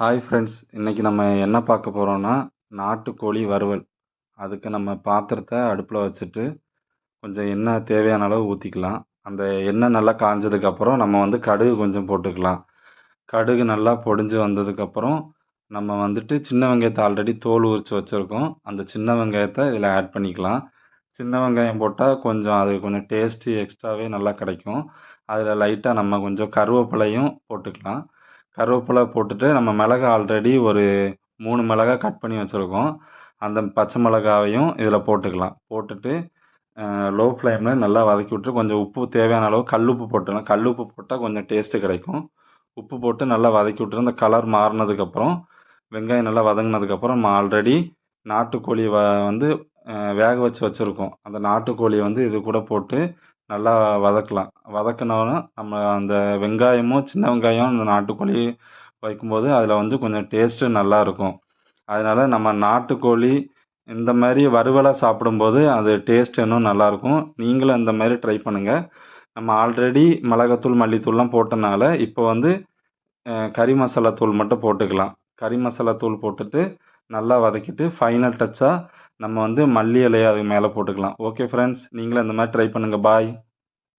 Hi friends, இன்னைக்கு நம்ம என்ன பார்க்க போறோம்னா, நாட்டுக்கோழி வறுவல். அதுக்கு நம்ம பாத்திரத்த அடுப்புல வச்சுட்டு, கொஞ்சம் எண்ணெய் தேவையான அளவு ஊத்திக்கலாம். அந்த எண்ணெய் நல்லா காஞ்சதுக்கப்புறம் நம்ம கடுகு கொஞ்சம் போட்டுக்கலாம். கடுகு நல்லா பொடிஞ்சு வந்ததுக்கப்புறம், நம்ம சின்ன வெங்காயத்த ஆல்ரெடி தோல் உரிச்சு வச்சிருக்கோம். அந்த சின்ன வெங்காயத்த இதில ஆட் பண்ணிக்கலாம். சின்ன வெங்காயம் போட்டா அது கொஞ்சம் டேஸ்ட்டு எக்ஸ்ட்ராவே நல்லா கிடைக்கும். அதில லைட்டா நம்ம கொஞ்சம் கருவேப்பிலையும் போட்டுக்கலாம். கருவேப்பிலை போட்டுட்டு நம்ம மிளகா ஆல்ரெடி ஒரு 3 மிளகா கட் பண்ணி வச்சுருக்கோம். அந்த பச்சை மிளகாவையும் இதில போட்டுக்கலாம். போட்டுட்டு லோ ஃப்ளேம்ல நல்லா வதக்கி விட்டு கொஞ்சம் உப்பு தேவையான அளவு கல்லுப்பு போட்டுக்கலாம். கல்லுப்பு போட்டா கொஞ்சம் டேஸ்ட்டு கிடைக்கும். உப்பு போட்டு நல்லா வதக்கி விட்டுட்டு அந்த கலர் மாறுனதுக்கப்புறம், வெங்காயம் நல்லா வதங்குனதுக்கப்புறம் நம்ம ஆல்ரெடி நாட்டுக்கோழி வந்து வேக வச்சு வச்சுருக்கோம். அந்த நாட்டுக்கோழிய இது கூட போட்டு நல்லா வதக்கலாம். வதக்குனோன நம்ம அந்த வெங்காயமும், சின்ன வெங்காயம் அந்த நாட்டுக்கோழி வைக்கும்போது அதில கொஞ்சம் டேஸ்ட்டு நல்லாயிருக்கும். அதனால நம்ம நாட்டுக்கோழி இந்த மாரி வறுவலா சாப்பிடும்போது அது டேஸ்ட் இன்னும் நல்லாயிருக்கும். நீங்களும் இந்த மாரி ட்ரை பண்ணுங்க. நம்ம ஆல்ரெடி மிளகாத்தூள், மல்லித்தூள்லாம் போட்டனால, இப்போ கறி மசாலா தூள் மட்டும் போட்டுக்கலாம். கறி மசாலா தூள் போட்டுட்டு, நல்லா வதக்கிட்டு, ஃபைனல் டச்சா நம்ம மல்லி இலைய அது மேல போட்டுக்கலாம். ஓகே ஃப்ரெண்ட்ஸ், நீங்களும் இந்த மாரி ட்ரை பண்ணுங்க. பாய்.